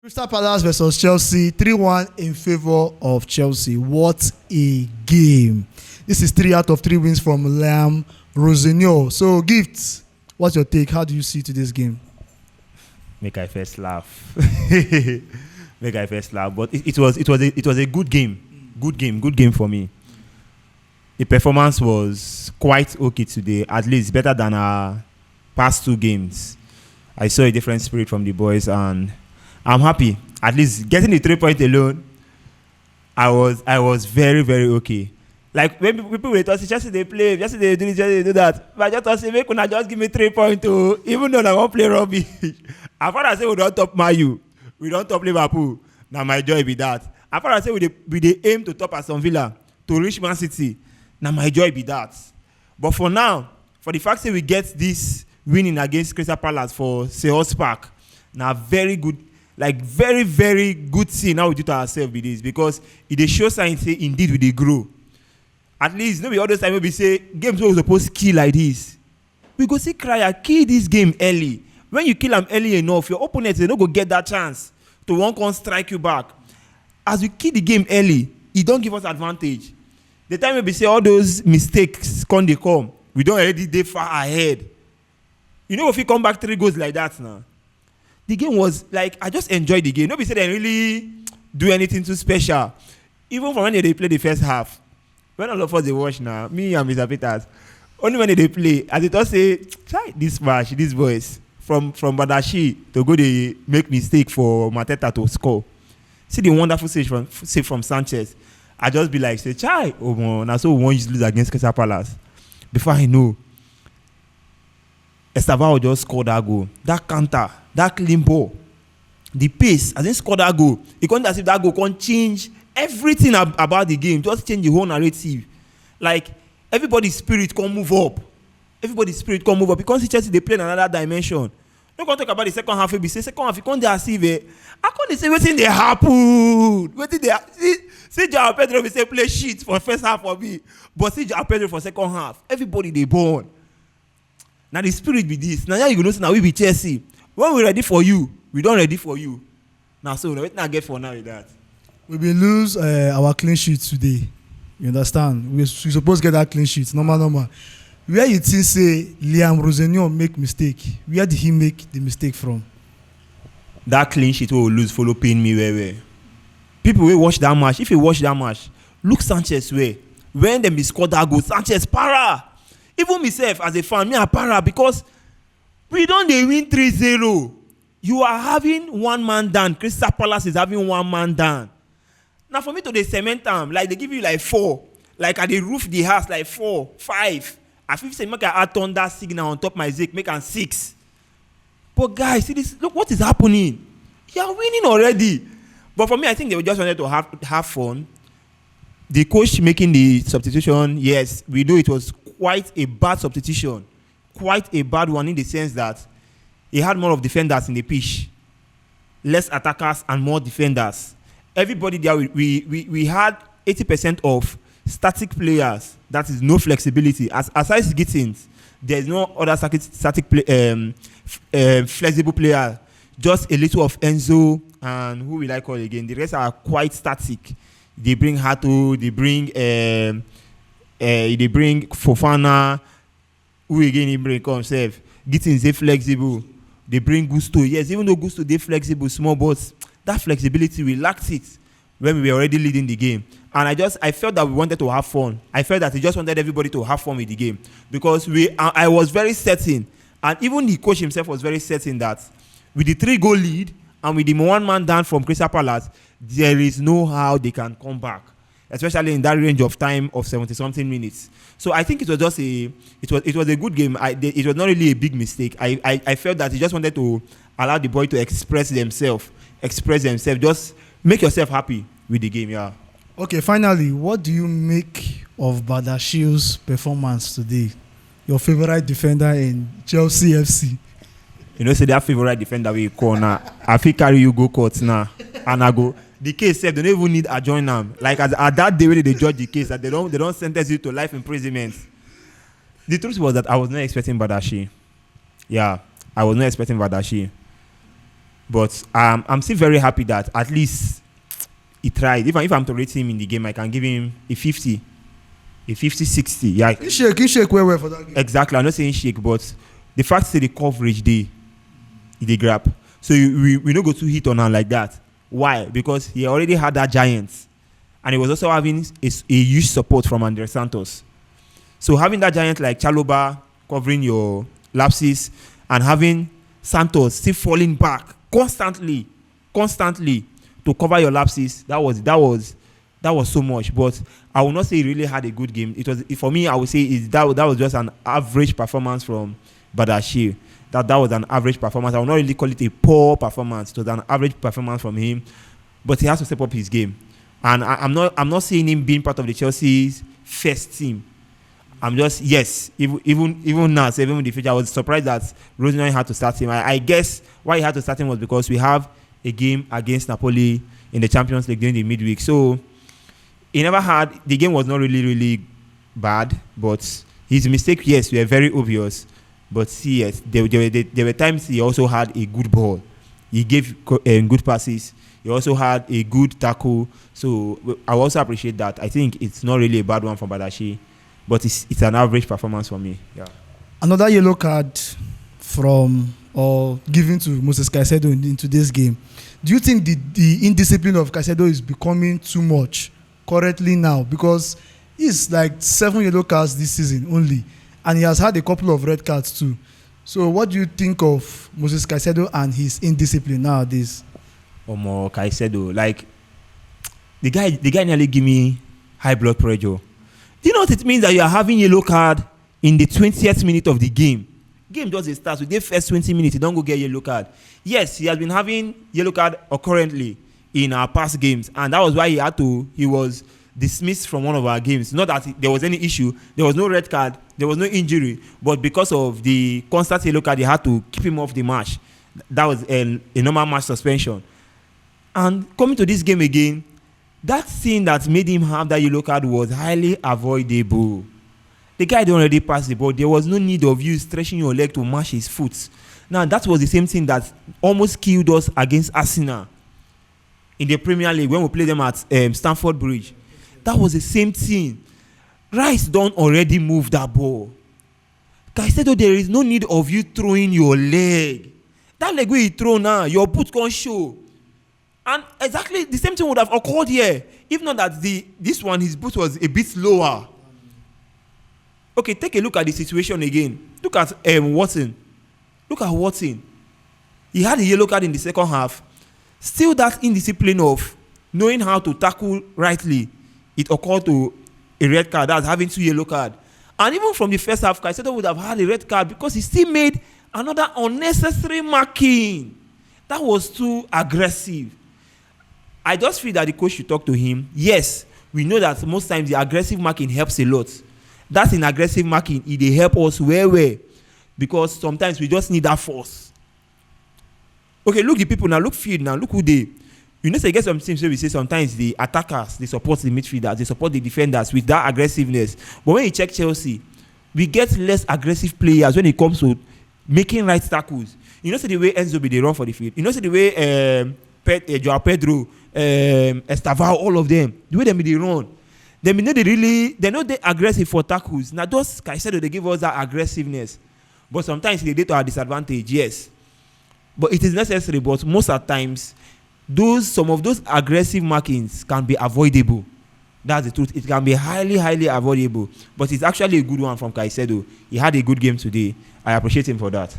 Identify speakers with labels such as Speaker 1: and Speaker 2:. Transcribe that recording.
Speaker 1: Crystal Palace versus Chelsea, 3-1 in favor of Chelsea. What a game. This is 3 out of 3 wins from Liam Rosenio. So, Gift, what's your take? How do you see to this game?
Speaker 2: Make I first laugh. Make I first laugh. But it was a good game. Good game for me. The performance was quite okay today, at least better than our past 2 games. I saw a different spirit from the boys and I'm happy. At least getting the 3 point alone, I was very, very okay. Like when people were talking, just they play, just they do this, just they do that. But I just thought, say, make una just give me 3 points too, even though I won't play rugby. As far as I say we don't top Man U, we don't top Liverpool. Now my joy be that. As far as I say we aim to top Aston Villa, to reach Man City. Now my joy be that. But for now, for the fact that we get this winning against Crystal Palace for Selhurst Park, now very good. Like very, very good thing now we do to ourselves with this because it shows signs say indeed we dey grow. At least no be all those time we say games we supposed to kill like this. We go see Cryer kill this game early. When you kill them early enough, your opponents they no go get that chance to one can strike you back. As we kill the game early, it don't give us advantage. The time we say all those mistakes come, we don't already dey far ahead. You know if we come back 3 goals like that now. The game was like I just enjoyed the game. Nobody said they really do anything too special. Even from when they play the first half. When all of us they watch now, me and Mr. Peters, only when they play, as it all say, try this match, these boys from Badiashile to go they make mistake for Mateta to score. See the wonderful save from Sanchez. I just be like, say, chai, oh man, now so we won't lose against Crystal Palace. Before I know, Estavao just scored that goal. That counter, that clean ball, the pace, as he scored that goal, it can't as if that goal can change everything about the game, just change the whole narrative. Like, everybody's spirit can move up. Everybody's spirit can move up. Because Chelsea, they play in another dimension. Don't go talk about the second half, say second half, you can't deceive it. I can't say waiting they happen. Waiting they see Joao Pedro, we say play shit for first half for me. But see Joao Pedro for second half. Everybody, they born. Now the spirit be this. Now you know now we be Chelsea. When we ready for you, we don't ready for you. Now so what I get for now with that.
Speaker 1: We will lose our clean sheet today. You understand? We supposed to get that clean sheet. Normal. Where you think say Liam Rosenio make mistake? Where did he make the mistake from?
Speaker 2: That clean sheet will lose follow pain me where. People will watch that match. If you watch that match, look Sanchez where. When them scored that goal, Sanchez para. Even myself as a fan, me a para because we don't they win 3-0. You are having one man down. Crystal Palace is having one man down. Now for me to the cement time, like they give you like 4. Like at the roof the house like 4, 5. I feel say make I add on that signal on top my Zik, make an 6. But guys, see this, look what is happening. You are winning already. But for me, I think they just wanted to have fun. The coach making the substitution, yes, we know it was quite a bad substitution. Quite a bad one in the sense that he had more of defenders in the pitch. Less attackers and more defenders. Everybody there, we had 80% of static players. That is no flexibility. Aside Gittins, there's no other flexible player. Just a little of Enzo and who will I call again? The rest are quite static. They bring Hato, they bring Fofana. Who again he bring himself? Gittins they flexible. They bring Gusto. Yes, even though Gusto they flexible, small but that flexibility we lacked it when we were already leading the game. And I felt that we wanted to have fun. I felt that he just wanted everybody to have fun with the game because I was very certain, and even the coach himself was very certain that with the 3-goal lead and with the one man down from Crystal Palace, there is no how they can come back, especially in that range of time of 70-something minutes. So I think it was just a good game. It was not really a big mistake. I felt that he just wanted to allow the boy to express themselves. Just make yourself happy with the game, yeah.
Speaker 1: Okay, finally, what do you make of Badiashile's performance today? Your favorite defender in Chelsea FC.
Speaker 2: You know, say that favorite defender we call now. I feel carry you go court now, and I go. The case said they don't even need a join them. Like at that day when they judge the case, that they don't sentence you to life imprisonment. The truth was that I was not expecting Badiashile. Yeah, I was not expecting Badiashile. But I'm still very happy that at least he tried. If I'm to rate him in the game, I can give him a 50. A 50-60. Yeah.
Speaker 1: He shake well for that game.
Speaker 2: Exactly. I'm not saying shake, but the fact that the coverage they grab. So we don't go to hit on her like that. Why? Because he already had that giant. And he was also having a huge support from Andre Santos. So having that giant like Chaloba covering your lapses and having Santos still falling back constantly to cover your lapses, that was so much. But I will not say he really had a good game. It was, for me, I would say that was just an average performance from Badiashile. That was an average performance. I will not really call it a poor performance. It was an average performance from him. But he has to step up his game. And I'm not seeing him being part of the Chelsea's first team. I'm just, yes, even now, even in the future, I was surprised that Rosenau had to start him. I guess why he had to start him was because we have a game against Napoli in the Champions League during the midweek. So the game was not really bad, but his mistake, yes, were very obvious. But see, yes, there were times he also had a good ball. He gave good passes. He also had a good tackle. So I also appreciate that. I think it's not really a bad one from Badiashile, but it's an average performance for me. Yeah.
Speaker 1: Another yellow card given to Moses Caicedo in today's game. Do you think the indiscipline of Caicedo is becoming too much currently now? Because he's like 7 yellow cards this season only, and he has had a couple of red cards too. So what do you think of Moses Caicedo and his indiscipline nowadays?
Speaker 2: More Caicedo, like the guy nearly give me high blood pressure. Do you know what it means that you are having yellow card in the 20th minute of the game? Game just starts with the first 20 minutes. You don't go get yellow card. Yes, he has been having yellow card currently in our past games, and that was why he was dismissed from one of our games. Not that there was any issue. There was no red card. There was no injury. But because of the constant yellow card, they had to keep him off the match. That was a normal match suspension. And coming to this game again, that thing that made him have that yellow card was highly avoidable. The guy had already passed the ball. There was no need of you stretching your leg to mash his foot. Now, that was the same thing that almost killed us against Arsenal in the Premier League when we played them at Stamford Bridge. That was the same thing. Rice don't already move that ball. Caicedo, there is no need of you throwing your leg. That leg where you throw now, your boot can't show. And exactly the same thing would have occurred here. If not that this one, his boot was a bit lower. Okay, take a look at the situation again. Look at Watson. Look at Watson. He had a yellow card in the second half. Still that indiscipline of knowing how to tackle rightly. It occurred to a red card. That's having 2 yellow cards. And even from the first half, Caicedo would have had a red card because he still made another unnecessary marking. That was too aggressive. I just feel that the coach should talk to him. Yes, we know that most times the aggressive marking helps a lot. That's in aggressive marking. It help us well. Because sometimes we just need that force. Okay, look the people now. Look field now. Look who they. You know, so you get some teams where we say sometimes the attackers, they support the midfielders, they support the defenders with that aggressiveness. But when you check Chelsea, we get less aggressive players when it comes to making right tackles. You know, so the way Enzo they run for the field. You know, so the way Joao Pedro, Estaval, all of them, the way they run. They're not they aggressive for tackles. Now those Caicedo, they give us that aggressiveness. But sometimes they do to our disadvantage, yes. But it is necessary, but most of the times, some of those aggressive markings can be avoidable. That's the truth. It can be highly avoidable. But it's actually a good one from Caicedo. He had a good game today. I appreciate him for that.